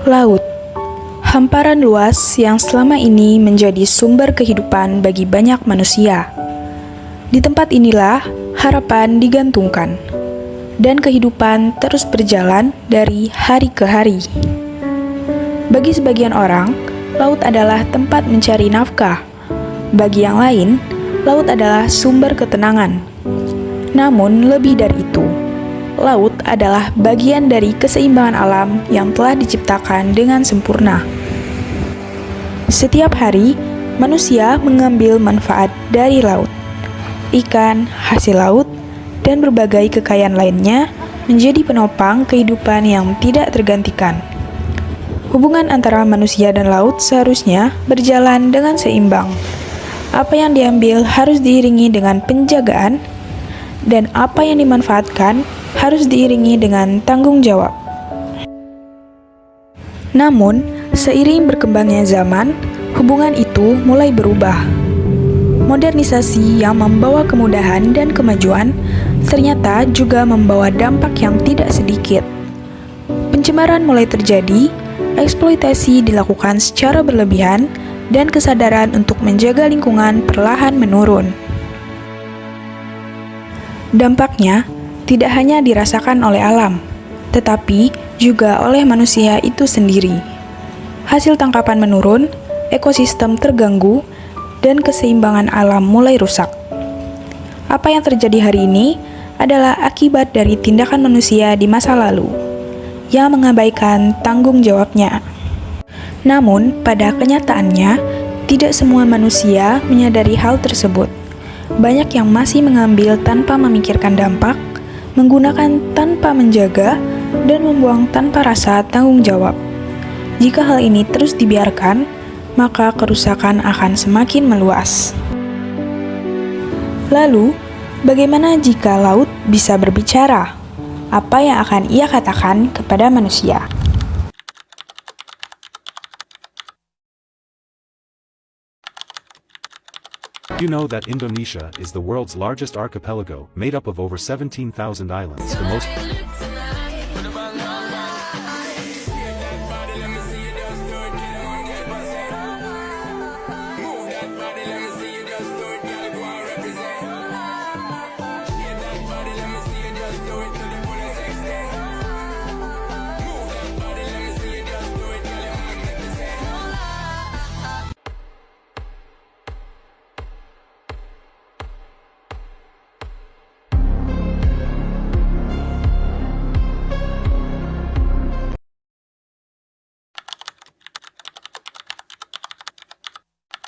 Laut, hamparan luas yang selama ini menjadi sumber kehidupan bagi banyak manusia. Di tempat inilah harapan digantungkan, dan kehidupan terus berjalan dari hari ke hari. Bagi sebagian orang, laut adalah tempat mencari nafkah. Bagi yang lain, laut adalah sumber ketenangan. Namun lebih dari itu, laut adalah bagian dari keseimbangan alam yang telah diciptakan dengan sempurna. Setiap hari, manusia mengambil manfaat dari laut. Ikan, hasil laut, dan berbagai kekayaan lainnya menjadi penopang kehidupan yang tidak tergantikan. Hubungan antara manusia dan laut seharusnya berjalan dengan seimbang. Apa yang diambil harus diiringi dengan penjagaan, dan apa yang dimanfaatkan harus diiringi dengan tanggung jawab. Namun, seiring berkembangnya zaman, hubungan itu mulai berubah. Modernisasi yang membawa kemudahan dan kemajuan ternyata juga membawa dampak yang tidak sedikit. Pencemaran mulai terjadi, eksploitasi dilakukan secara berlebihan, dan kesadaran untuk menjaga lingkungan perlahan menurun. Dampaknya tidak hanya dirasakan oleh alam, tetapi juga oleh manusia itu sendiri. Hasil tangkapan menurun, ekosistem terganggu, dan keseimbangan alam mulai rusak. Apa yang terjadi hari ini adalah akibat dari tindakan manusia di masa lalu, yang mengabaikan tanggung jawabnya. Namun, pada kenyataannya, tidak semua manusia menyadari hal tersebut. Banyak yang masih mengambil tanpa memikirkan dampak, menggunakan tanpa menjaga, dan membuang tanpa rasa tanggung jawab. Jika hal ini terus dibiarkan, maka kerusakan akan semakin meluas. Lalu, bagaimana jika laut bisa berbicara? Apa yang akan ia katakan kepada manusia? You know that Indonesia is the world's largest archipelago, made up of over 17,000 islands, the most...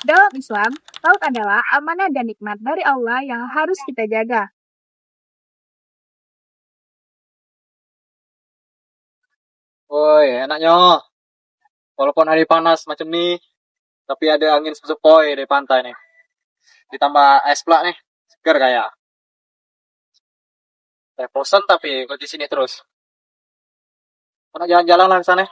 Dalam Islam, laut adalah amanah dan nikmat dari Allah yang harus kita jaga. Woi, enaknya. Walaupun hari panas macam ni, tapi ada angin sepoi dari pantai nih. Ditambah es pula nih, segar kayak. Saya bosan tapi ikut di sini terus. Mau jalan-jalan lah ke sana.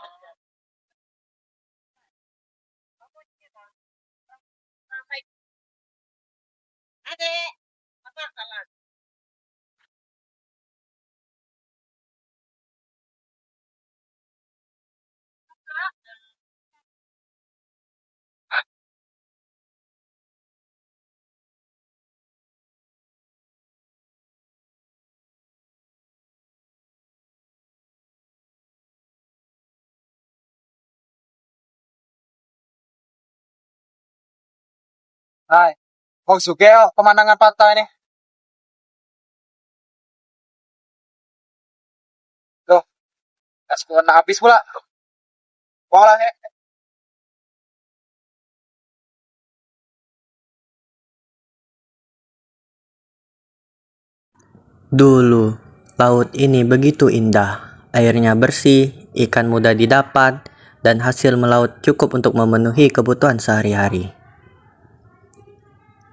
Hai, kau suka ya pemandangan pantai nih? Tuh, es kena habis pula. Mau lah, Dulu, laut ini begitu indah. Airnya bersih, ikan mudah didapat, dan hasil melaut cukup untuk memenuhi kebutuhan sehari-hari.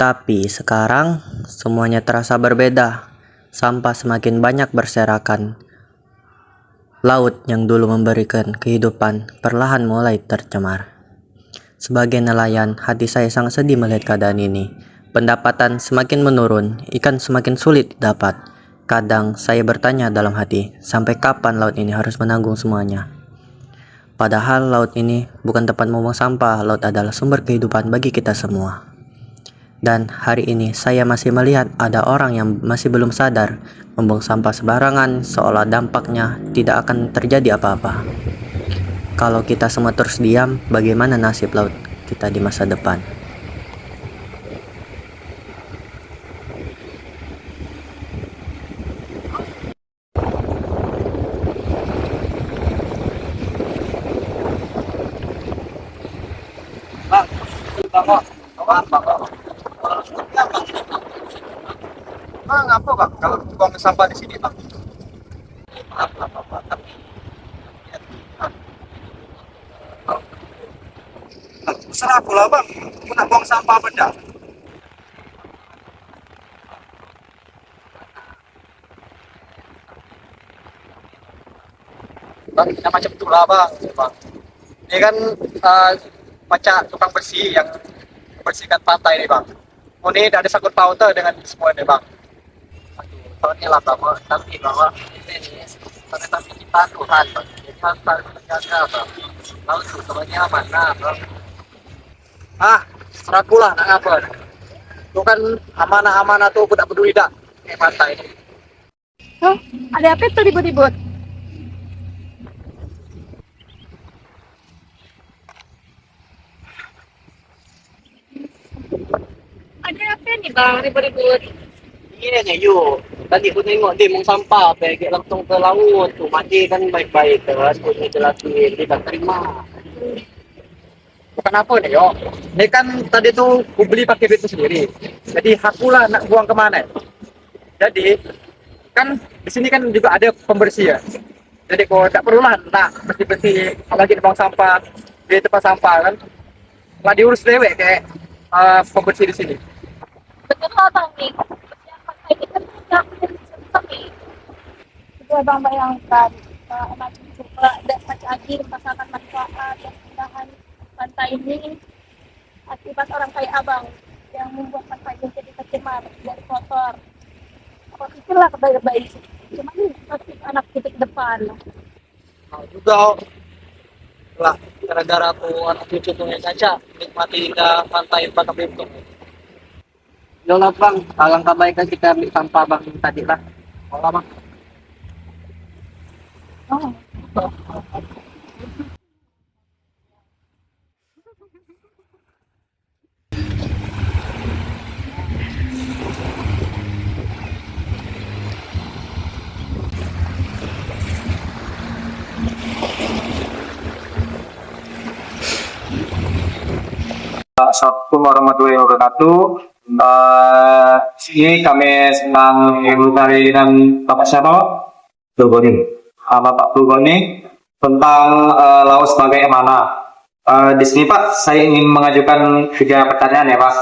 Tapi sekarang, semuanya terasa berbeda. Sampah semakin banyak berserakan. Laut yang dulu memberikan kehidupan perlahan mulai tercemar. Sebagai nelayan, hati saya sangat sedih melihat keadaan ini. Pendapatan semakin menurun, ikan semakin sulit didapat. Kadang saya bertanya dalam hati, sampai kapan laut ini harus menanggung semuanya? Padahal laut ini bukan tempat membuang sampah, laut adalah sumber kehidupan bagi kita semua. Dan hari ini saya masih melihat ada orang yang masih belum sadar membuang sampah sembarangan seolah dampaknya tidak akan terjadi apa-apa. Kalau kita semua terus diam, bagaimana nasib laut kita di masa depan? Ngapa bang kalau buang sampah di sini bang? Serah aku lah bang, aku nak buang sampah benda. Bang, ini macam itulah bang. Ini kan macam tukang bersih yang membersihkan pantai nih bang. Oh ini ada sangkut pauta dengan semua nih bang. Soalnya lah bahwa tapi ini tapi kita Tuhan bang. Kita harus menjaga bang. Lalu sebenarnya mana bang? Serakulah nak apa? Itu kan amanah-amanah tuh tidak peduli dak kayak pantai ini. Oh, ada apa tuh ribut-ribut? Ada apa nih bang ribut-ribut? Iya nih yuk. Tadi aku tengok dia mau sampah, pergi langsung ke laut. Tuh mati kan baik-baik kan. Aku jelasin, dia tak terima. Bukan apa nih yo? Ini kan tadi tuh aku beli pakai duit sendiri. Jadi hakulah nak buang kemana. Jadi kan di sini kan juga ada pembersih ya. Jadi kok tak perlu lah nak bersih-bersih apalagi di buang sampah di tempat sampah kan. Lah diurus dewek kayak pembersih di sini. Betul lah bang nih. Pantai kita tidak sepi. Coba bang bayangkan macam juga dapat lagi merasakan manfaat dan keindahan pantai ini akibat orang kayak abang yang membuat pantai ini jadi tercemar, jadi kotor. Apa pikirlah baik-baik. Cuman ini pasti anak titik depan. Nah, juga lah gara-gara aku anak cucu tuh Caca nikmati indah pantai Batu Belitung. Yolah bang, alangkah baiknya kita ambil sampah bang tadi lah. Malah bang. Oh. Assalamualaikum warahmatullahi wabarakatuh. Ini kami sedang dari dan Bapak siapa? Turgoni. Bapak Turgoni tentang laut sebagai amanah. Di sini Pak, saya ingin mengajukan 3 pertanyaan ya Pak.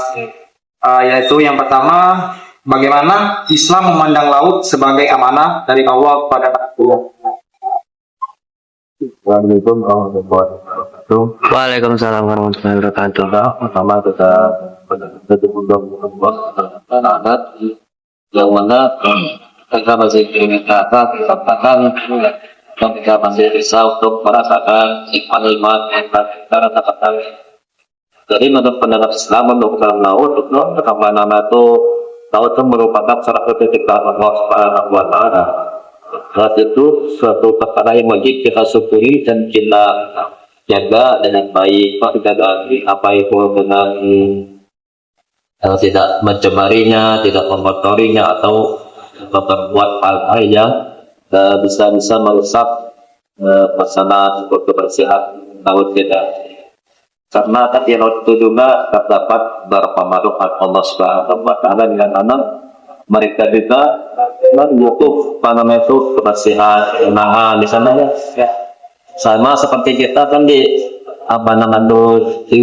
Yaitu yang pertama, bagaimana Islam memandang laut sebagai amanah dari Allah kepada manusia? Assalamualaikum warahmatullahi wabarakatuh. Waalaikumsalam warahmatullahi wabarakatuh. Pertama kita anak yang mana kita masih dimintakan katakan kita masih bisa untuk merasakan nikmat karena katakan jadi menurut pendapat Islam untuk dalam laut nama itu laut itu merupakan salah satu titik Allah Subhanahu wa Ta'ala. Laut itu suatu perkara yang wajib kita syukuri dan kita jaga dengan baik, kita apa itu dengan tidak mencemarinya, tidak mengotorinya atau memperbuat hal-hal yang bisa merusak masalah kebersihan laut kita. Karena di laut itu juga terdapat beberapa makhluk Allah Subhanahu wa Ta'ala dengan anak mereka juga butuh itu kebersihan, kenahan di sana ya. Sama seperti kita kan di di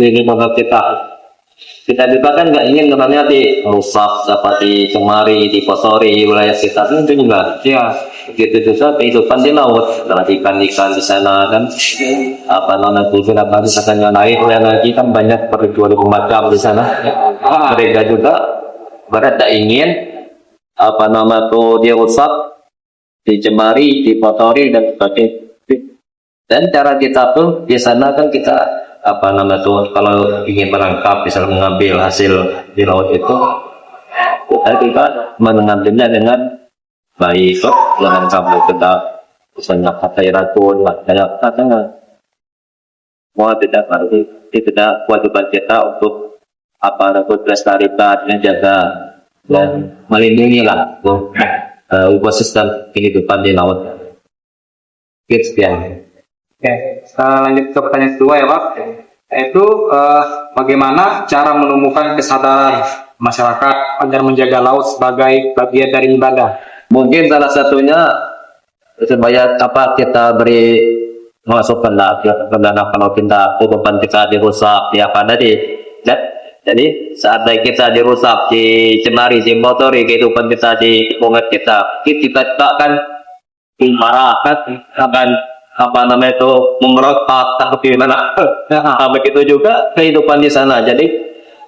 kita juga kan nggak ingin namanya rusak, dapat dicemari, dikotori wilayah kita kan itu juga ya gitu juga kehidupan di laut, ada ikan-ikan di sana kan misalkan yang lain lagi kan banyak beribu macam di sana. Mereka juga berat tak ingin dia rusak, dicemari, dikotori dan sebagainya. Dan cara kita pun di sana kan kita apa nama tuh kalau ingin menangkap misalnya mengambil hasil di laut itu kita mengambilnya dengan baik jangan sampai kita misalnya pakai racun kayak katanya mau tidak berarti tidak kewajiban kita untuk apa untuk melestarikan dan jaga dan melindungi lah ekosistem kehidupan di laut. Gitu ya. Oke, lanjut ke pertanyaan kedua ya Pak. Yaitu bagaimana cara menumbuhkan kesadaran masyarakat agar menjaga laut sebagai bagian dari ibadah? Mungkin salah satunya supaya apa kita beri masukan lah ke dana kalau kita beban kita dirusak ya apa tadi. Jadi saat kita dirusak, dicemari, dimotori kehidupan kita di lingkungan kita kan marah kan akan apa namanya itu memerotak atau gimana. Nah, begitu juga kehidupan di sana. Jadi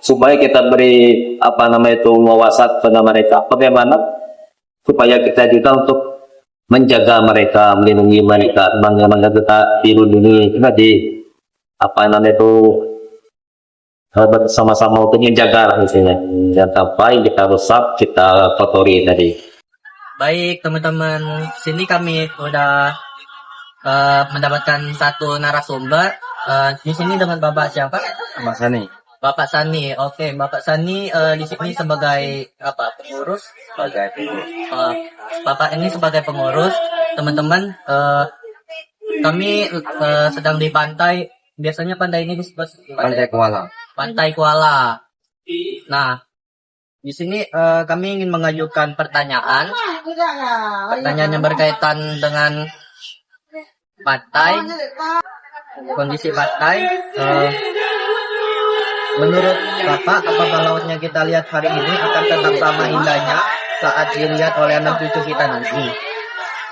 supaya kita beri apa namanya itu wawasan kepada mereka bagaimana supaya kita juga untuk menjaga mereka, melindungi mereka, bagaimana kita dilindungi kita di apa namanya itu bersama-sama untuk menjaga lah misalnya jangan sampai kita rusak, kita kotori tadi. Baik teman-teman, sini kami udah mendapatkan satu narasumber. Di sini dengan Bapak siapa? Mas Sani. Bapak Sani. Oke, Bapak Sani di sini sebagai apa? Pengurus. Bapak ini sebagai pengurus. Teman-teman, kami sedang di pantai. Biasanya pantai ini disebut Pantai Kuala. Pantai Kuala. Nah, di sini kami ingin mengajukan pertanyaan. Pertanyaan yang berkaitan dengan pantai, kondisi pantai. Menurut Bapak, apakah lautnya kita lihat hari ini akan tetap sama indahnya saat dilihat oleh anak cucu kita nanti?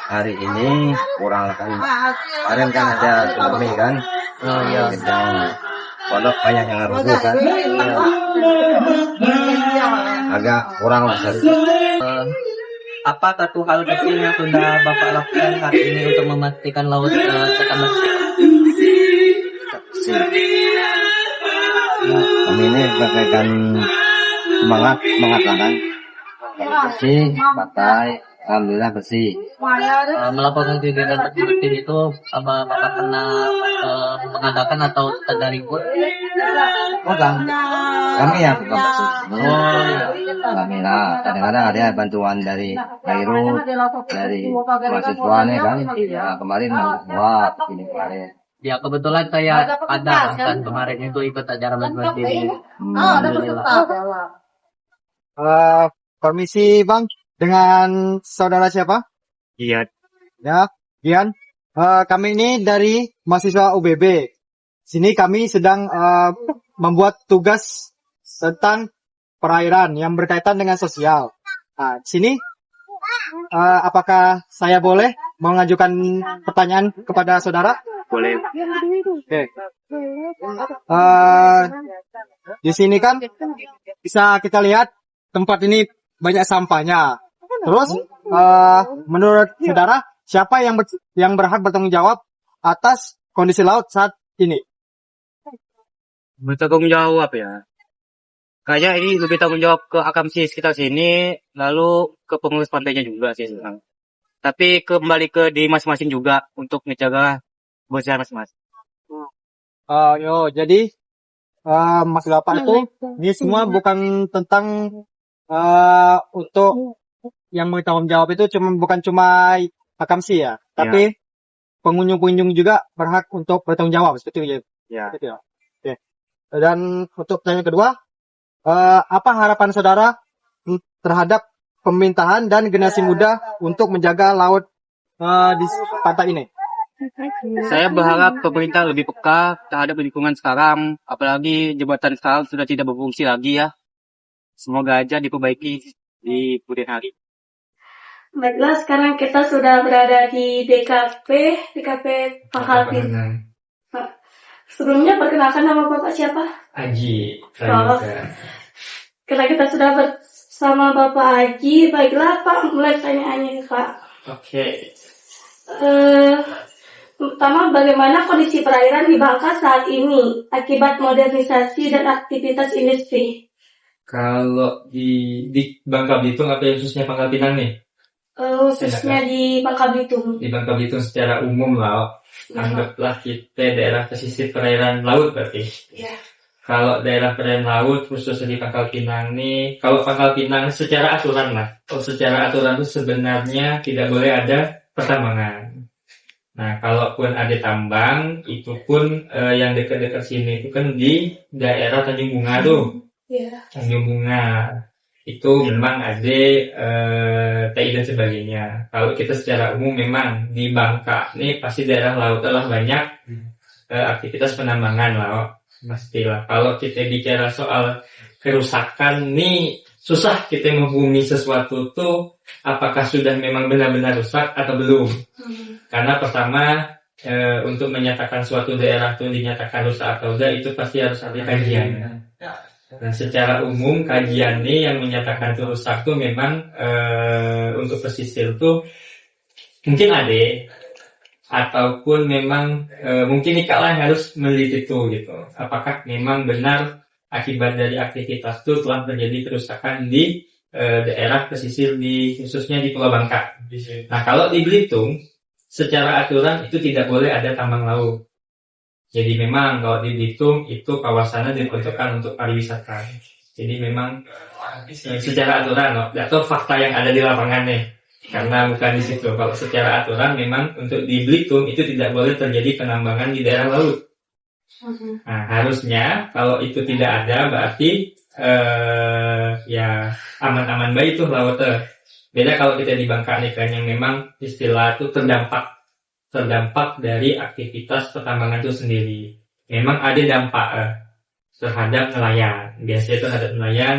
Hari ini kurang kan, kemarin kan ada tsunami kan, Oh iya. yang pondok banyak yang rubuh kan, agak kurang lah. Apa satu hal kecil yang sudah Bapak lakukan hari ini untuk memastikan laut tetap bersih? Kami ini bagaikan semangat lah kan, bersih, pantai, alhamdulillah bersih. Melakukan kegiatan seperti itu, apa Bapak pernah mengadakan atau dari pun? Kan, kami yang bukan bersih. Oh iya. Kami lah, kadang-kadang ada bantuan dari Beirut, dari mahasiswa nih kan, ya kemarin buat ini kemarin. Ya kebetulan saya ada kan kemarin itu ikut acara bantuan diri. Alhamdulillah. Permisi Bang, dengan saudara siapa? Iya. Ya, Gian. Kami ini dari mahasiswa UBB. Sini kami sedang membuat tugas tentang perairan yang berkaitan dengan sosial. Nah, di sini apakah saya boleh mengajukan pertanyaan kepada saudara? Boleh. Oke. Di sini kan bisa kita lihat tempat ini banyak sampahnya. Terus menurut saudara siapa yang berhak bertanggung jawab atas kondisi laut saat ini? Bertanggung jawab ya. Kayaknya ini lebih tanggung jawab ke Akamsi sekitar sini, lalu ke pengurus pantainya juga sih sekarang. Tapi kembali ke di masing-masing juga untuk menjaga kebersihan masing-masing. Jadi Mas Bapak itu ini semua bukan tentang untuk yang bertanggung jawab itu bukan cuma Akamsi ya, tapi pengunjung-pengunjung juga berhak untuk bertanggung jawab seperti itu. Ya. Gitu ya. Oke. Dan untuk pertanyaan kedua, apa harapan saudara terhadap pemerintahan dan generasi muda untuk menjaga laut di pantai ini? Saya berharap pemerintah lebih peka terhadap lingkungan sekarang, apalagi jembatan sekarang sudah tidak berfungsi lagi ya. Semoga aja diperbaiki di kemudian hari. Baiklah, sekarang kita sudah berada di DKP Pak Halvin. Sebelumnya perkenalkan nama Bapak siapa? Aji. Karena kita sudah bersama Bapak Aji, baiklah Pak, mulai pertanyaannya Pak. Oke. Pertama, bagaimana kondisi perairan di Bangka saat ini akibat modernisasi dan aktivitas industri? Kalau di Bangka Belitung atau khususnya Pangkal Pinang nih? Khususnya di Bangka Belitung. Di Bangka Belitung secara umum lah, anggaplah kita daerah pesisir perairan laut berarti. Ya. Kalau daerah perairan laut khususnya di Pangkal Pinang nih, kalau Pangkal Pinang secara aturan lah, secara aturan itu sebenarnya tidak boleh ada pertambangan. Nah, kalaupun ada tambang, itu pun yang dekat-dekat sini itu kan di daerah Tanjung Bunga tuh. Ya. Tanjung Bunga. Itu memang ada TI dan sebagainya. Kalau kita secara umum memang di Bangka ini pasti daerah laut telah banyak aktivitas penambangan lah. Pastilah. Kalau kita bicara soal kerusakan nih, susah kita menghubungi sesuatu tuh apakah sudah memang benar-benar rusak atau belum. Karena pertama untuk menyatakan suatu daerah itu dinyatakan rusak atau enggak itu pasti harus ada kajian. Nah, secara umum kajian nih yang menyatakan itu rusak tuh memang untuk pesisir tuh mungkin ada ataupun memang mungkin ikalah yang harus meneliti itu gitu. Apakah memang benar akibat dari aktivitas itu telah terjadi kerusakan di daerah pesisir khususnya di Pulau Bangka. Nah, kalau di Belitung secara aturan itu tidak boleh ada tambang laut. Jadi memang kalau di Belitung itu kawasannya diperuntukkan untuk pariwisata. Jadi memang secara aturan atau fakta yang ada di lapangan nih. Karena bukan di situ. Kalau secara aturan memang untuk di Belitung itu tidak boleh terjadi penambangan di daerah laut. Nah, harusnya kalau itu tidak ada berarti ya aman-aman baik itu lautnya. Beda kalau kita di Bangka nih kan yang memang istilah itu terdampak dari aktivitas pertambangan itu sendiri. Memang ada dampak terhadap nelayan. Biasanya terhadap nelayan,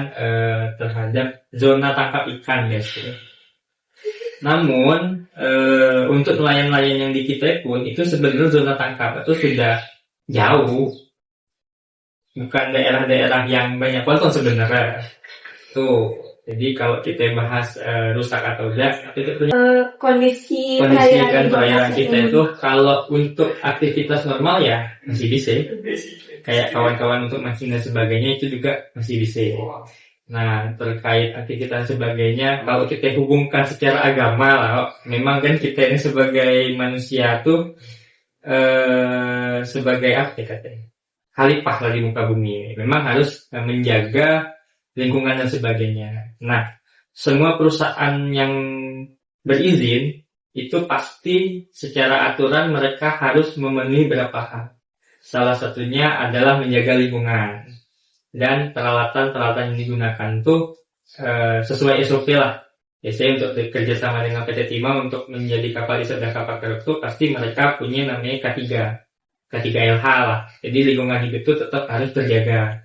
terhadap zona tangkap ikan biasanya. Namun untuk nelayan-nelayan yang di kita pun itu sebenarnya zona tangkap itu sudah jauh. Bukan daerah-daerah yang banyak ponton sebenarnya. Tuh. Jadi kalau kita bahas rusak atau enggak, itu kondisi perairan kita itu kalau untuk aktivitas normal ya masih bisa. Kayak kawan-kawan untuk mancing dan sebagainya itu juga masih bisa. Nah, terkait aktivitas sebagainya, kalau kita hubungkan secara agama lah, memang kan kita ini sebagai manusia tuh sebagai apa ya katanya? Khalifah lah di muka bumi. Memang harus menjaga lingkungan dan sebagainya. Nah, semua perusahaan yang berizin itu pasti secara aturan mereka harus memenuhi beberapa hal. Salah satunya adalah menjaga lingkungan dan peralatan-peralatan yang digunakan tuh sesuai SOP lah. Biasanya untuk bekerja sama dengan PT Timah untuk menjadi kapal riset dan kapal keruk tuh pasti mereka punya namanya K3LH lah. Jadi lingkungan hidup itu tetap harus terjaga.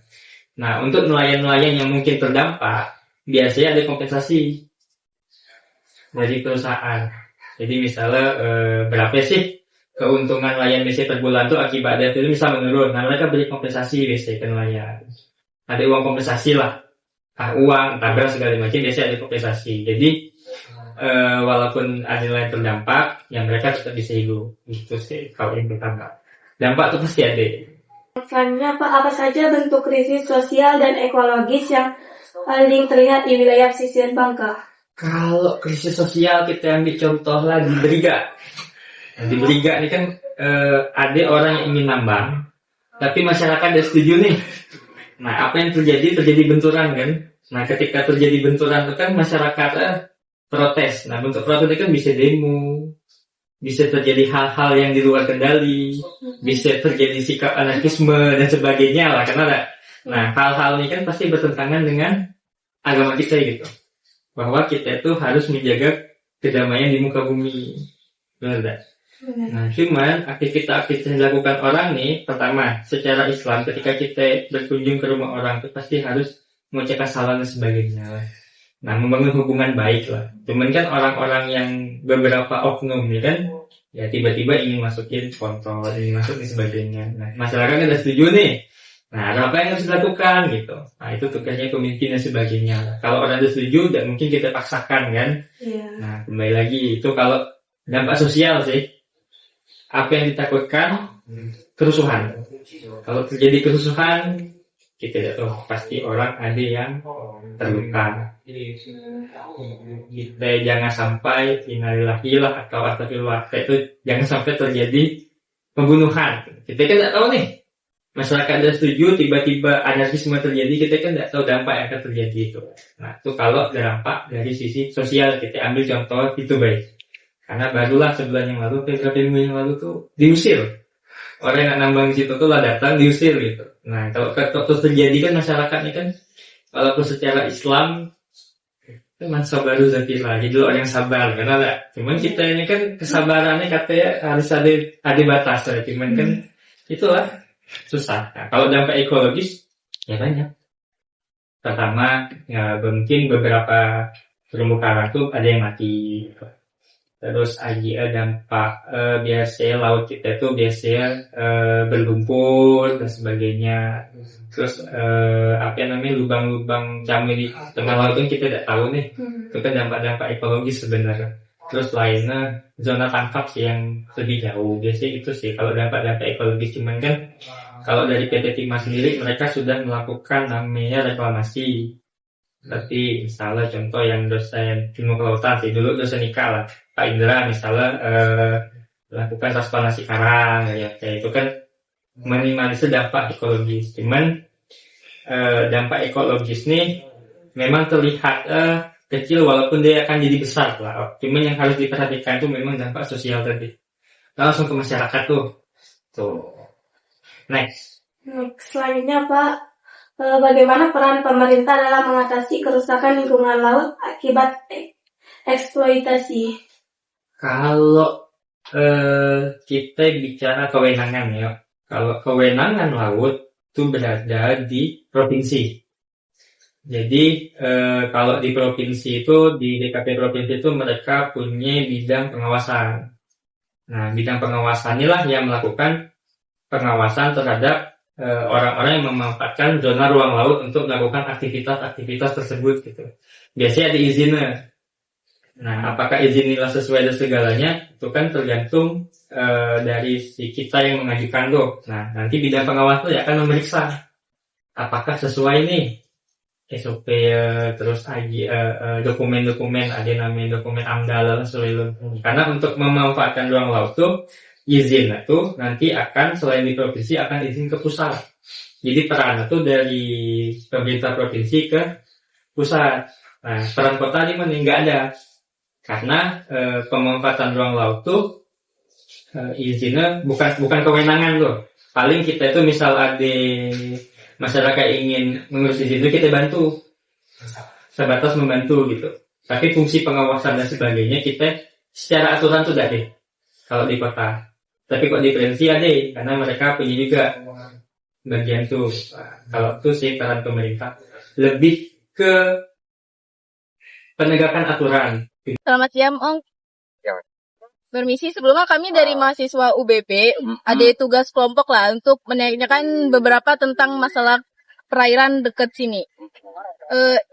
Nah, untuk nelayan-nelayan yang mungkin terdampak, biasanya ada kompensasi dari perusahaan. Jadi misalnya berapa sih keuntungan nelayan biasanya per bulan tuh akibat dari itu bisa menurun. Nah, mereka beri kompensasi biasanya ke nelayan. Ada uang kompensasi lah. Uang, beras segala macam biasanya ada kompensasi. Jadi walaupun ada nelayan terdampak, ya mereka tetap bisa hidup. Itu sih kalau yang pertama. Dampak itu pasti ada. Selanjutnya, apa saja bentuk krisis sosial dan ekologis yang paling terlihat di wilayah pesisir Bangka? Kalau krisis sosial kita ambil contoh lah di Beriga. Di Beriga ini kan ada orang yang ingin nambang, tapi masyarakat tidak setuju nih. Nah, apa yang terjadi? Terjadi benturan kan. Nah, ketika terjadi benturan itu kan masyarakat protes. Nah, bentuk protes itu kan bisa demo, bisa terjadi hal-hal yang di luar kendali, bisa terjadi sikap anarkisme dan sebagainya lah, karena nah hal-hal ini kan pasti bertentangan dengan agama kita gitu, bahwa kita itu harus menjaga kedamaian di muka bumi, benar tak? Nah, cuman aktivitas yang dilakukan orang nih, pertama secara Islam ketika kita berkunjung ke rumah orang itu pasti harus mengucapkan salam dan sebagainya lah. Nah, membangun hubungan baik lah. Cuman kan orang-orang yang beberapa oknum nih kan, ya tiba-tiba ingin masukin kontrol, ingin masukin sebagainya. Nah, masyarakat kan udah setuju nih. Nah, apa yang harus dilakukan gitu. Nah, itu tugasnya pemimpin dan sebagainya. Kalau orang udah setuju, dan mungkin kita paksakan kan. Yeah. Nah, kembali lagi itu kalau dampak sosial sih. apa yang ditakutkan? Kerusuhan. Kalau terjadi kerusuhan, kita tidak tahu pasti orang ada yang terluka. Kita jangan sampai innalillahi lah atau astagfirullah itu jangan sampai terjadi pembunuhan. Kita kan tidak tahu nih. Masyarakat tidak setuju, tiba-tiba anarkisme terjadi, kita kan tidak tahu dampak yang akan terjadi itu. Nah, itu kalau dampak dari sisi sosial, kita ambil contoh itu baik. Karena barulah sebulan yang lalu, beberapa minggu yang lalu tuh diusir. Orang yang nambang di situ tuh lah datang diusir gitu. Nah, kalau terus terjadi kan masyarakatnya kan, walaupun secara Islam itu masa baru zakirlah, jadi orang yang sabar, karena lah. Cuman kita ini kan kesabarannya katanya harus ada batas, cuman kan itulah susah. Nah, kalau dampak ekologis ya banyak. Pertama, ya mungkin beberapa terumbu karang tuh ada yang mati. Terus ada dampak biasanya laut kita itu biasanya berlumpur dan sebagainya. Terus apa namanya lubang-lubang camir di tengah laut kan kita tidak tahu nih. Itu kan dampak-dampak ekologis sebenarnya. Terus lainnya zona tangkap sih yang lebih jauh. Biasanya itu sih kalau dampak-dampak ekologis. Cuman kan kalau dari PT Timah sendiri mereka sudah melakukan namanya reklamasi. Berarti misalnya contoh yang dosen ilmu kelautan sih dulu dosen IKA lah Pak Indra misalnya melakukan transplantasi karang ya kayak itu kan minimalisir dampak ekologis. Cuman dampak ekologis nih memang terlihat kecil walaupun dia akan jadi besar lah. Cuman yang harus diperhatikan itu memang dampak sosial tadi. Langsung ke masyarakat tuh. Next. Selanjutnya Pak, bagaimana peran pemerintah dalam mengatasi kerusakan lingkungan laut akibat eksploitasi? Kalau kita bicara kewenangan ya, kalau kewenangan laut itu berada di provinsi. Jadi kalau di provinsi itu di DKP provinsi itu mereka punya bidang pengawasan. Nah bidang pengawasan inilah yang melakukan pengawasan terhadap orang-orang yang memanfaatkan zona ruang laut untuk melakukan aktivitas tersebut gitu. Biasanya ada izinnya. Nah, apakah izin ini sesuai dengan segalanya? Itu kan tergantung dari si kita yang mengajukan tuh. Nah, nanti bidang pengawas tuh ya akan memeriksa apakah sesuai nih SOP terus dokumen-dokumen ada namanya dokumen AMDAL sesuai. Karena untuk memanfaatkan ruang laut tuh izin itu nanti akan selain di provinsi akan izin ke pusat. Jadi peran itu dari pemerintah provinsi ke pusat. Nah, peran kota di mana nggak ada. Karena pemanfaatan ruang laut tuh izinnya bukan kewenangan tuh. Paling kita itu misal ada masyarakat ingin mengurus izin itu kita bantu. Sebatas membantu gitu. Tapi fungsi pengawasan dan sebagainya kita secara aturan tuh ada kalau di kota. Tapi kok di provinsi ada, karena mereka punya juga bagian tuh. Kalau itu sih peran pemerintah lebih ke penegakan aturan. Selamat siang, Om. Ya. Permisi, sebelumnya kami dari mahasiswa UBP ada tugas kelompok lah untuk menanyakan beberapa tentang masalah perairan dekat sini.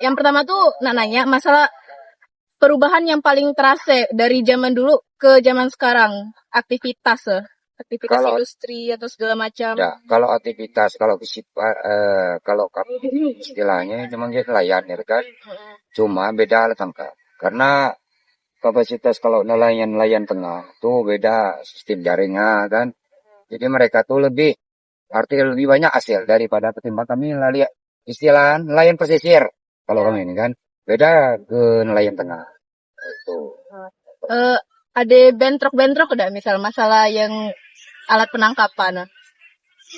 Yang pertama tuh nanya masalah perubahan yang paling terasa dari zaman dulu ke zaman sekarang, aktivitas Kalau- industri atau segala macam. Ya, kalau aktivitas, kalau istilahnya memang dia nelayan ya kan. Cuma beda lah tangkap. Karena kapasitas kalau nelayan tengah tuh beda sistem jaringnya kan. Jadi mereka tuh lebih banyak hasil daripada ketimbang kami istilah nelayan pesisir. Kalau kami ini kan beda ke nelayan tengah. Itu. Ada bentrok-bentrok enggak misal masalah yang alat penangkapan?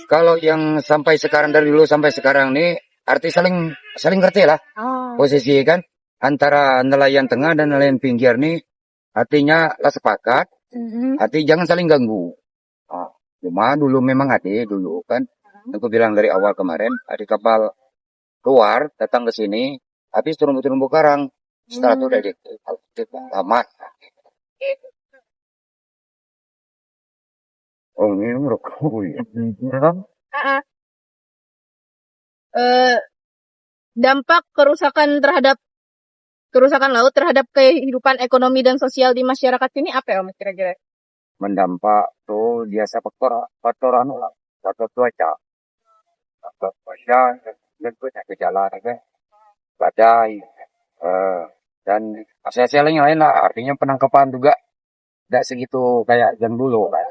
Kalau yang sampai sekarang dari dulu sampai sekarang nih arti saling ngerti lah posisi kan antara nelayan tengah dan nelayan pinggir nih artinya lah sepakat. Arti jangan saling ganggu. Cuma dulu memang ada dulu kan. Aku bilang dari awal kemarin ada kapal keluar datang ke sini habis terumbu karang. Setelah itu udah aman. Oh ini merokok ya. Dampak kerusakan laut terhadap kehidupan ekonomi dan sosial di masyarakat ini apa ya Om kira-kira? mendampak tuh biasa faktor anu lah, faktor cuaca. Faktor cuaca dan gejala badai dan hasil yang lain lah, artinya penangkapan juga tidak segitu kayak yang dulu kan.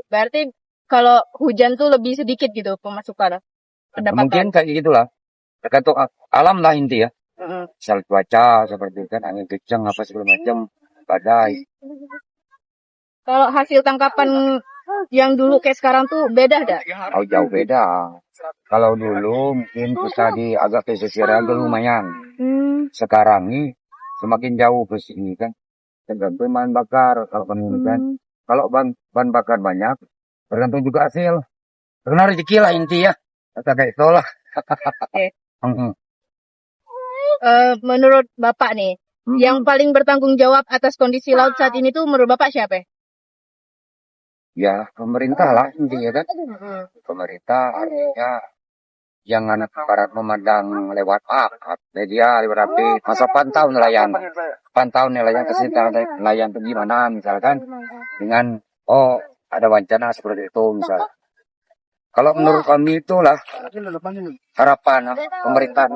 Berarti kalau hujan tuh lebih sedikit gitu pemasukan pendapatan. Mungkin kayak gitulah, tergantung alam lah inti ya. Misal cuaca seperti itu kan, angin kencang apa segala macam, badai. Kalau hasil tangkapan yang dulu kayak sekarang tuh beda dah? Oh, jauh beda. Kalau dulu mungkin kita di agak pesisir agak lumayan. Sekarang nih semakin jauh ke sini kan, tergantung bahan bakar kalau ini kan. Kalau bahan bakar banyak, tergantung juga hasil. Karena rezeki lah inti ya. Kata kayak itulah. Menurut Bapak nih, yang paling bertanggung jawab atas kondisi laut saat ini tuh menurut Bapak siapa? Ya pemerintah lah intinya kan. Pemerintah artinya jangan aparat memandang lewat media lewat HP, masa pantau nelayan kesehatan nelayan itu gimana misalkan dengan ada wacana seperti itu misalnya. Kalau menurut kami itulah harapan pemerintah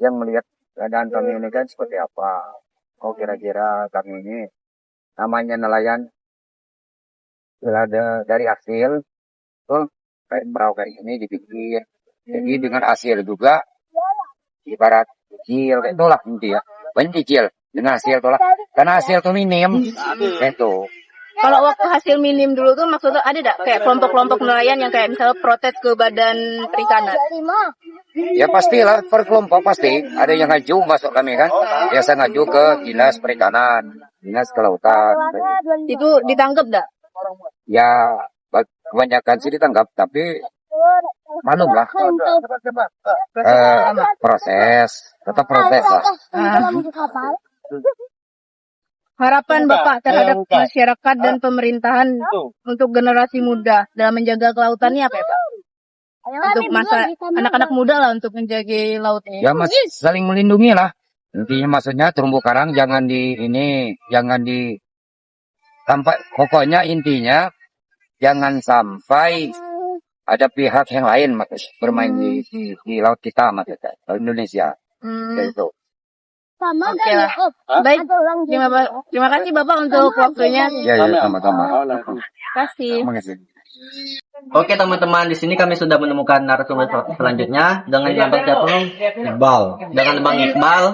yang melihat keadaan kami ini kan seperti apa. Kira-kira kami ini namanya nelayan ada dari hasil tuh kayak perahu kayak ini dibikin. Jadi dengan hasil juga ibarat kecil kayak itulah inti ya. Banyak kecil dengan hasil itulah. Karena hasil tuh minim itu. Kalau waktu hasil minim dulu tuh maksudnya ada enggak kayak kelompok-kelompok nelayan yang kayak misalnya protes ke Badan Perikanan? Ya pastilah per kelompok pasti ada yang ngaju masuk kami kan. Biasa ngaju ke Dinas Perikanan, Dinas Kelautan. Itu ditangkap enggak? Ya kebanyakan sih ditangkap tapi malum lah tetap proses lah. Harapan Bapak terhadap masyarakat dan pemerintahan untuk generasi muda dalam menjaga kelautan ini apa ya Pak? Untuk masa anak-anak muda lah untuk menjaga laut ini. Ya mas saling melindungi lah. Intinya maksudnya terumbu karang jangan sampai pokoknya intinya jangan sampai ada pihak yang lain bermain di laut kita maksudnya Indonesia. Itu. Oke lah. Baik. Terima kasih Bapak untuk waktunya. Ya sama-sama. Terima kasih. Oke teman-teman, di sini kami sudah menemukan narasumber selanjutnya dengan Abang siapa? Iqbal. Dengan Bang Iqbal.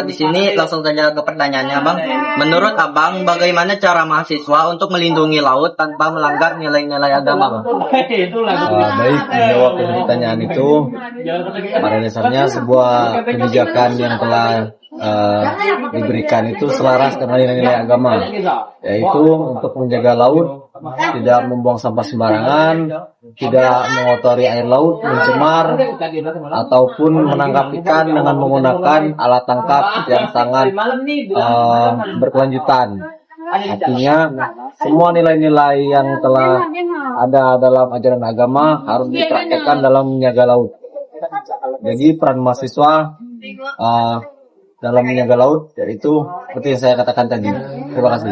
Di sini langsung saja ke pertanyaannya, Bang. Menurut Abang, bagaimana cara mahasiswa untuk melindungi laut tanpa melanggar nilai-nilai agama, Bang? Baik, menjawab pertanyaan itu, pada dasarnya sebuah kebijakan yang telah diberikan itu selaras dengan nilai-nilai agama, yaitu untuk menjaga laut, tidak membuang sampah sembarangan, tidak mengotori air laut, mencemar, ataupun menangkap ikan dengan menggunakan alat tangkap yang sangat berkelanjutan. Artinya semua nilai-nilai yang telah ada dalam ajaran agama harus dipraktekkan dalam menjaga laut. Jadi peran mahasiswa dalam menjaga laut yaitu seperti yang saya katakan tadi. Terima kasih.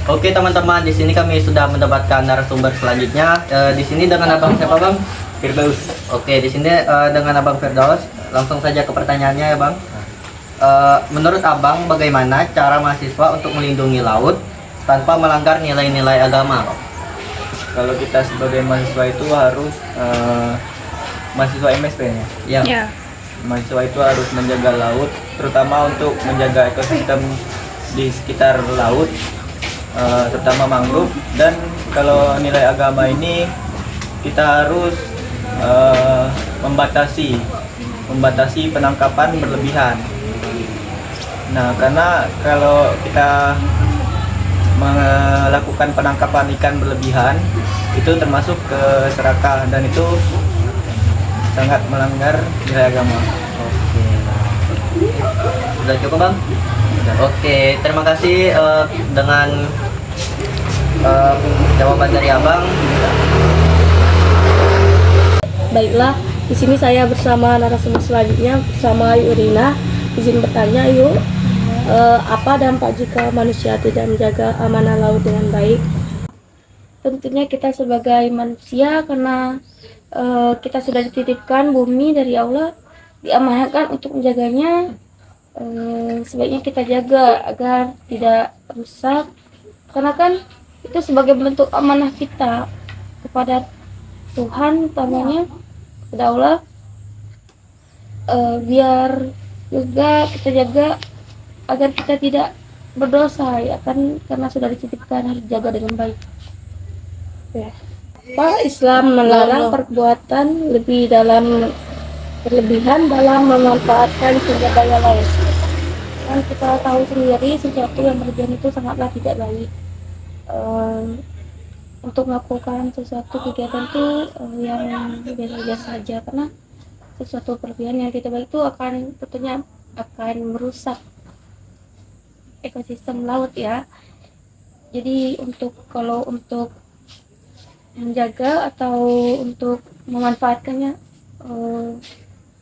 Oke teman-teman, di sini kami sudah mendapatkan narasumber selanjutnya. Di sini dengan Abang siapa, Bang? Firdaus. Oke, di sini dengan Abang Firdaus. Langsung saja ke pertanyaannya ya, Bang. Menurut Abang, bagaimana cara mahasiswa untuk melindungi laut tanpa melanggar nilai-nilai agama, Bang? Kalau kita sebagai mahasiswa itu harus mahasiswa MSP ya. Ya. Mahasiswa itu harus menjaga laut, terutama untuk menjaga ekosistem di sekitar laut, terutama mangrove. Dan kalau nilai agama ini kita harus membatasi penangkapan berlebihan. Nah, karena kalau kita melakukan penangkapan ikan berlebihan itu termasuk keserakahan dan itu sangat melanggar nilai agama. Oke. Sudah cukup, Bang? Oke, terima kasih dengan jawaban dari Abang. Baiklah, di sini saya bersama narasumber selanjutnya bersama Ayu Rina. Izin bertanya, Ayu. Apa dampak jika manusia tidak menjaga amanah laut dengan baik? Tentunya kita sebagai manusia, karena kita sudah dititipkan bumi dari Allah, diamanahkan untuk menjaganya, sebaiknya kita jaga agar tidak rusak, karena kan itu sebagai bentuk amanah kita kepada Tuhan, utamanya kepada Allah, biar juga kita jaga agar kita tidak berdosa, ya kan, karena sudah dititipkan harus jaga dengan baik. Ya. Pak, Islam melarang perbuatan berlebihan dalam memanfaatkan sumber daya lain. Kan kita tahu sendiri sesuatu yang berlebihan itu sangatlah tidak baik. Untuk melakukan sesuatu kegiatan itu yang biasa-biasa saja, karena sesuatu berlebihan yang tidak baik itu tentunya akan merusak ekosistem laut ya. Jadi kalau untuk menjaga atau untuk memanfaatkannya,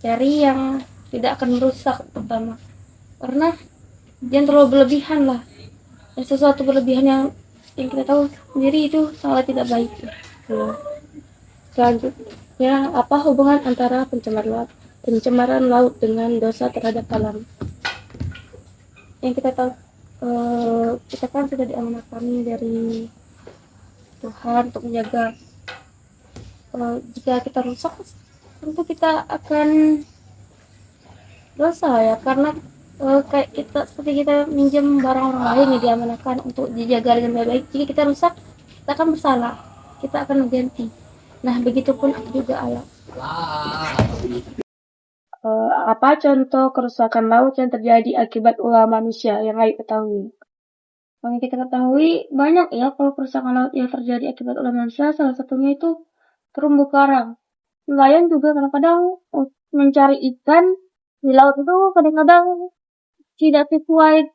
cari yang tidak akan merusak pertama, karena jangan terlalu berlebihan lah. Dan sesuatu berlebihan yang kita tahu sendiri itu sangat tidak baik. Selanjutnya, apa hubungan antara pencemaran laut dengan dosa terhadap alam? Yang kita tahu, kita kan sudah diamanahkan dari Tuhan untuk menjaga. Jika kita rusak, tentu kita akan dosa ya, karena kayak seperti kita minjem barang orang lain yang diamanahkan untuk dijaga dengan baik. Jika kita rusak, kita akan bersalah, kita akan mengganti. Nah, begitupun juga alam. Apa contoh kerusakan laut yang terjadi akibat ulah manusia yang Ayu ketahui? Yang kita ketahui banyak ya kalau kerusakan laut yang terjadi akibat ulah manusia. Salah satunya itu terumbu karang. Nelayan juga kadang-kadang mencari ikan di laut itu kadang-kadang tidak sesuai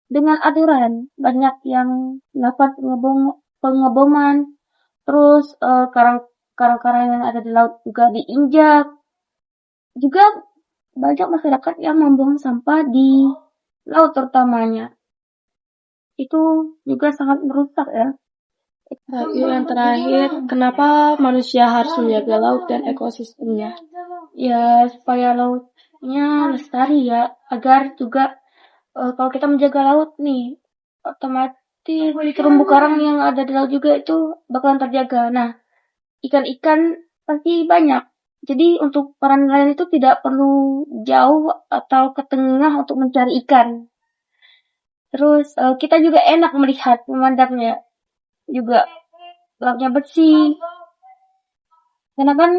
dengan aturan. Banyak yang melakukan pengeboman, terus karang-karang yang ada di laut juga diinjak. Juga banyak masyarakat yang membuang sampah di laut terutamanya. Itu juga sangat merusak ya. Yang terakhir, kenapa manusia harus menjaga laut dan ekosistemnya? Ya, supaya lautnya lestari ya, agar juga kalau kita menjaga laut nih, otomatis terumbu karang yang ada di laut juga itu bakalan terjaga. Nah, ikan-ikan pasti banyak. Jadi untuk para nelayan itu tidak perlu jauh atau ke tengah untuk mencari ikan. Terus kita juga enak melihat memandangnya, juga lautnya bersih. Karena kan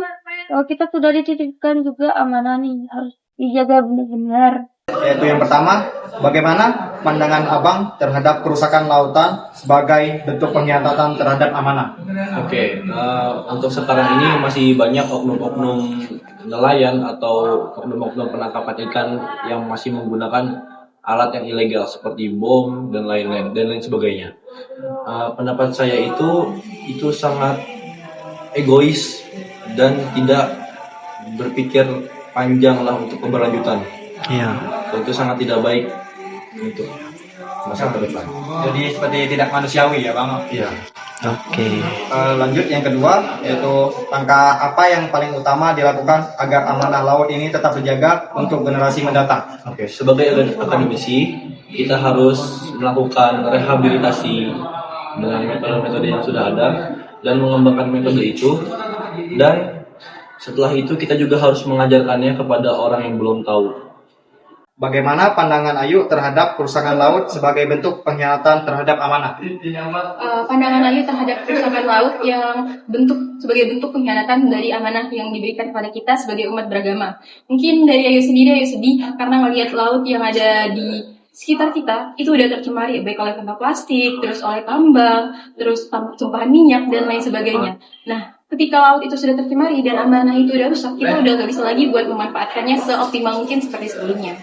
kita sudah dititipkan juga amanah nih, harus dijaga benar-benar. Yaitu yang pertama, bagaimana pandangan Abang terhadap kerusakan lautan sebagai bentuk pengkhianatan terhadap amanah? Oke, untuk sekarang ini masih banyak oknum-oknum nelayan atau oknum-oknum penangkapan ikan yang masih menggunakan alat yang ilegal seperti bom dan lain-lain sebagainya. Pendapat saya itu sangat egois dan tidak berpikir panjang lah untuk keberlanjutan. Iya. Itu sangat tidak baik untuk masa depan. Jadi seperti tidak manusiawi ya Bang? Iya. Oke. Lanjut yang kedua, yaitu langkah apa yang paling utama dilakukan agar amanah laut ini tetap terjaga untuk generasi mendatang? Oke, sebagai akademisi kita harus melakukan rehabilitasi dengan metode-metode yang sudah ada dan mengembangkan metode itu, dan setelah itu kita juga harus mengajarkannya kepada orang yang belum tahu. Bagaimana pandangan Ayu terhadap kerusakan laut sebagai bentuk pengkhianatan terhadap amanah? Pandangan Ayu terhadap kerusakan laut yang sebagai bentuk pengkhianatan dari amanah yang diberikan kepada kita sebagai umat beragama. Mungkin dari Ayu sendiri, Ayu sedih karena melihat laut yang ada di sekitar kita itu udah tercemari baik oleh sampah plastik, terus oleh tambang, terus tumpahan minyak dan lain sebagainya. Nah, ketika laut itu sudah tercemari dan amanah itu udah rusak, kita udah gak bisa lagi buat memanfaatkannya seoptimal mungkin seperti sebelumnya.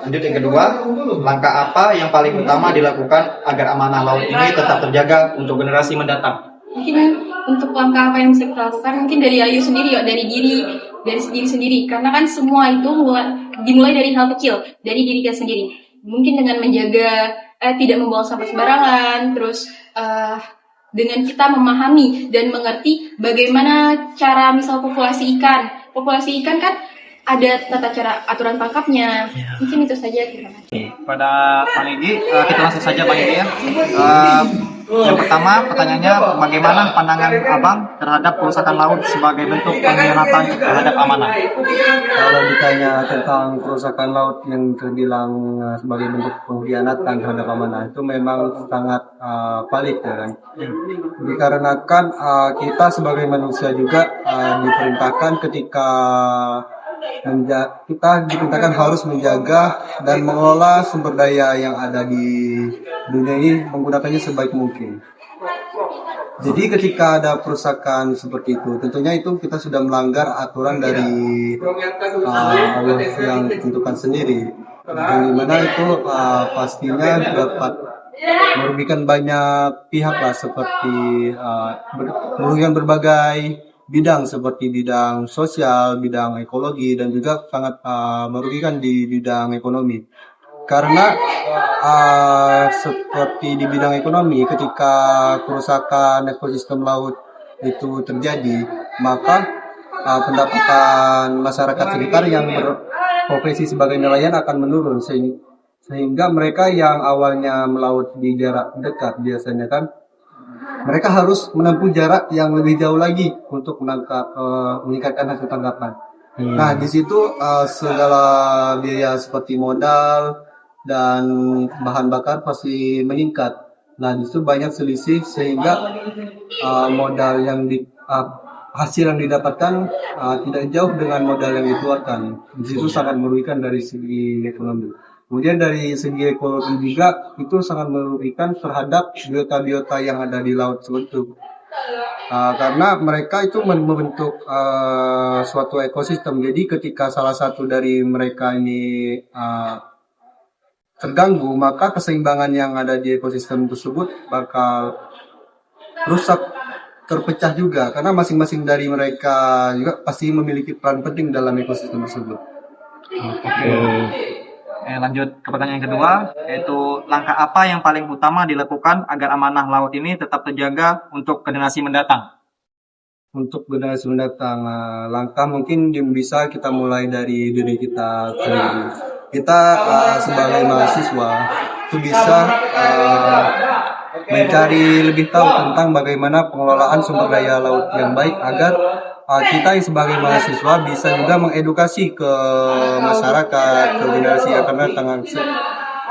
Lanjut yang kedua, langkah apa yang paling utama dilakukan agar amanah laut ini tetap terjaga untuk generasi mendatang? Mungkin untuk langkah apa yang bisa kita lakukan, mungkin dari Ayu sendiri, dari diri sendiri. Karena kan semua itu dimulai dari hal kecil, dari diri kita sendiri. Mungkin dengan menjaga tidak membuang sampah sembarangan, terus dengan kita memahami dan mengerti bagaimana cara misal populasi ikan. Populasi ikan kan ada tata cara aturan tangkapnya. Mungkin itu saja. Terima kasih. Pada Bang Egy, kita langsung saja Bang Egy ya. Yang pertama pertanyaannya, bagaimana pandangan Abang terhadap kerusakan laut sebagai bentuk pengkhianatan terhadap amanah? Kalau ditanya tentang kerusakan laut yang terbilang sebagai bentuk pengkhianatan terhadap amanah, itu memang sangat valid ya kan. Dikarenakan kita sebagai manusia juga diperintahkan ketika kita diperintahkan harus menjaga dan mengelola sumber daya yang ada di dunia ini, menggunakannya sebaik mungkin. Jadi ketika ada perusakan seperti itu, tentunya itu kita sudah melanggar aturan dari Allah yang ditentukan sendiri, yang dimana itu pastinya dapat merugikan banyak pihak lah, seperti merugikan berbagai bidang seperti bidang sosial, bidang ekologi, dan juga sangat merugikan di bidang ekonomi. Karena seperti di bidang ekonomi, ketika kerusakan ekosistem laut itu terjadi, maka pendapatan masyarakat sekitar yang berprofesi sebagai nelayan akan menurun, sehingga mereka yang awalnya melaut di jarak dekat biasanya kan mereka harus menempuh jarak yang lebih jauh lagi untuk meningkatkan hasil tangkapan. Nah, di situ segala biaya seperti modal dan bahan bakar pasti meningkat. Nah, di situ banyak selisih sehingga modal yang hasil yang didapatkan tidak jauh dengan modal yang dikeluarkan. Di situ sangat merugikan dari segi ekonomi. Kemudian dari segi ekologi juga itu sangat merugikan terhadap biota-biota yang ada di laut seperti karena mereka itu membentuk suatu ekosistem. Jadi ketika salah satu dari mereka ini terganggu, maka keseimbangan yang ada di ekosistem tersebut bakal rusak, terpecah juga, karena masing-masing dari mereka juga pasti memiliki peran penting dalam ekosistem tersebut. Lanjut ke pertanyaan yang kedua, yaitu langkah apa yang paling utama dilakukan agar amanah laut ini tetap terjaga untuk generasi mendatang? Untuk generasi mendatang, langkah mungkin yang bisa kita mulai dari diri kita sendiri. Kita sebagai mahasiswa itu bisa mencari lebih tahu tentang bagaimana pengelolaan sumber daya laut yang baik, agar kita sebagai mahasiswa bisa juga mengedukasi ke masyarakat, ke generasi yang akan datang,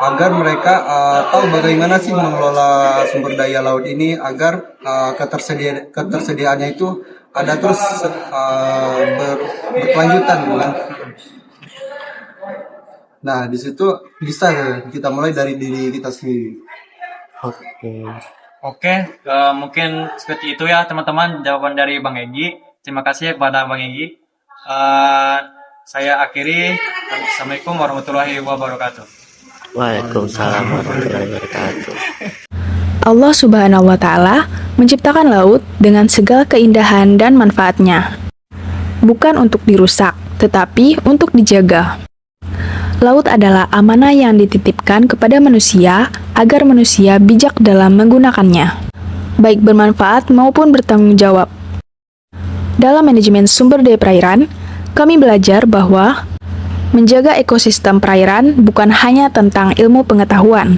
agar mereka tahu bagaimana sih mengelola sumber daya laut ini, agar ketersediaannya itu ada terus berkelanjutan. Nah, di situ bisa kita mulai dari diri kita sendiri. Oke, mungkin seperti itu ya teman-teman jawaban dari Bang Egy. Terima kasih kepada Bang Egy. Saya akhiri. Assalamualaikum warahmatullahi wabarakatuh. Waalaikumsalam warahmatullahi wabarakatuh. Allah Subhanahu wa Ta'ala menciptakan laut dengan segala keindahan dan manfaatnya, bukan untuk dirusak, tetapi untuk dijaga. Laut adalah amanah yang dititipkan kepada manusia agar manusia bijak dalam menggunakannya, baik bermanfaat maupun bertanggung jawab. Dalam manajemen sumber daya perairan, kami belajar bahwa menjaga ekosistem perairan bukan hanya tentang ilmu pengetahuan,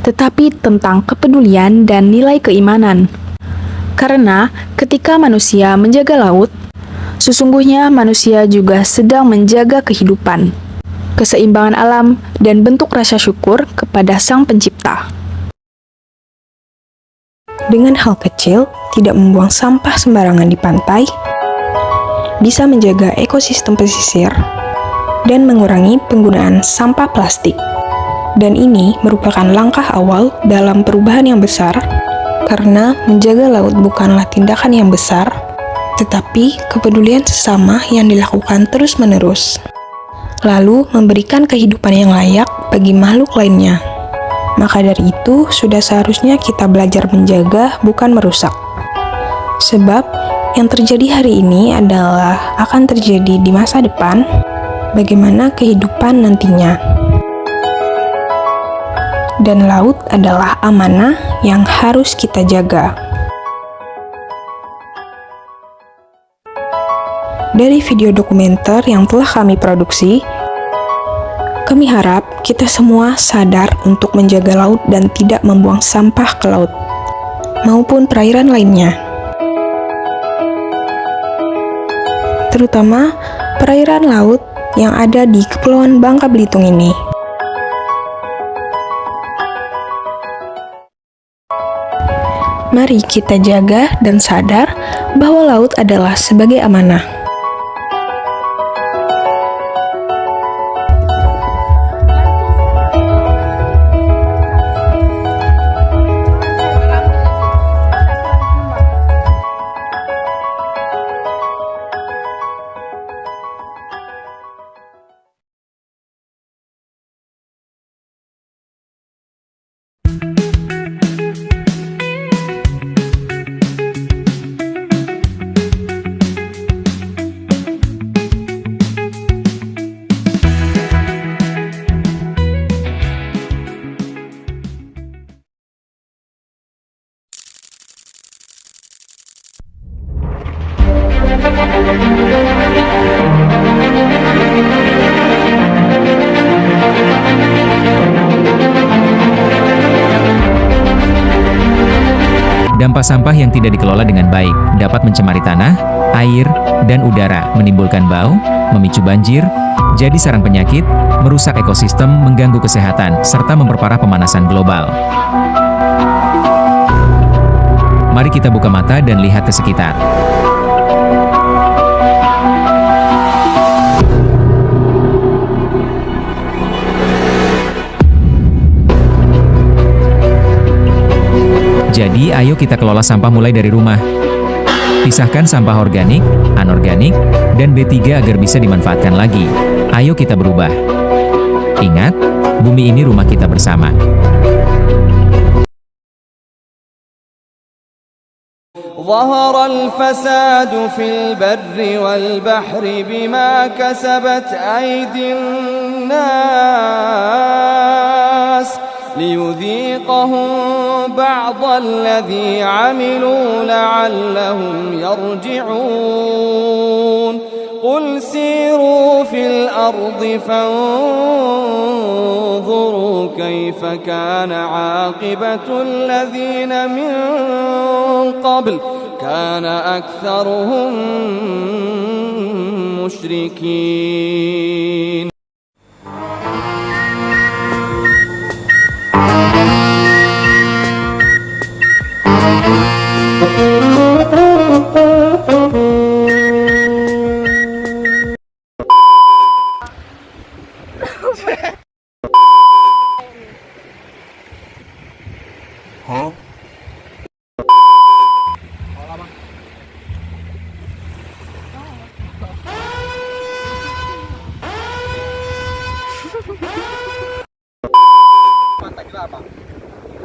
tetapi tentang kepedulian dan nilai keimanan. Karena ketika manusia menjaga laut, sesungguhnya manusia juga sedang menjaga kehidupan, keseimbangan alam, dan bentuk rasa syukur kepada Sang Pencipta. Dengan hal kecil, tidak membuang sampah sembarangan di pantai, bisa menjaga ekosistem pesisir, dan mengurangi penggunaan sampah plastik. Dan ini merupakan langkah awal dalam perubahan yang besar, karena menjaga laut bukanlah tindakan yang besar, tetapi kepedulian sesama yang dilakukan terus-menerus, lalu memberikan kehidupan yang layak bagi makhluk lainnya. Maka dari itu, sudah seharusnya kita belajar menjaga, bukan merusak. Sebab, yang terjadi hari ini adalah akan terjadi di masa depan, bagaimana kehidupan nantinya. dan laut adalah amanah yang harus kita jaga. Dari video dokumenter yang telah kami produksi, kami harap kita semua sadar untuk menjaga laut dan tidak membuang sampah ke laut, maupun perairan lainnya. Terutama perairan laut yang ada di Kepulauan Bangka Belitung ini. Mari kita jaga dan sadar bahwa laut adalah sebagai amanah. Dampak sampah yang tidak dikelola dengan baik dapat mencemari tanah, air, dan udara, menimbulkan bau, memicu banjir, jadi sarang penyakit, merusak ekosistem, mengganggu kesehatan, serta memperparah pemanasan global. Mari kita buka mata dan lihat ke sekitar. Jadi, ayo kita kelola sampah mulai dari rumah. Pisahkan sampah organik, anorganik, dan B3 agar bisa dimanfaatkan lagi. Ayo kita berubah. Ingat, bumi ini rumah kita bersama. ظهر الفساد في البر والبحر بما كسبت أيدي الناس ليذيقهم بعض الذي عملوا لعلهم يرجعون قل سيروا في الأرض فانظروا كيف كان عاقبة الذين من قبل كان أكثرهم مشركين Pantai juga apa?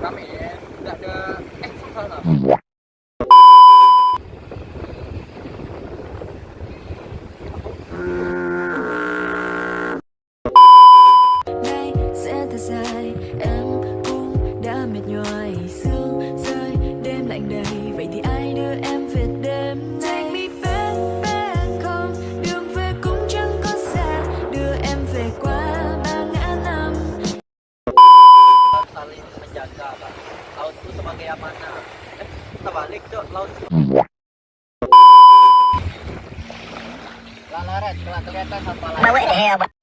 Rame ya, tidak ada sana. Nay sẽ thật dài, em cũng đã mệt nhoài, sương rơi, đêm lạnh đầy, vậy thì ai đưa em về đêm nay? Take me back home, đường về cũng chẳng có xa, đưa em về qua 3 ngã năm. Saling menjaga, Pak. Laut itu sebagai amanah. Kita balik, Cok. Laut. Lalaret, kelihatan sampah laut.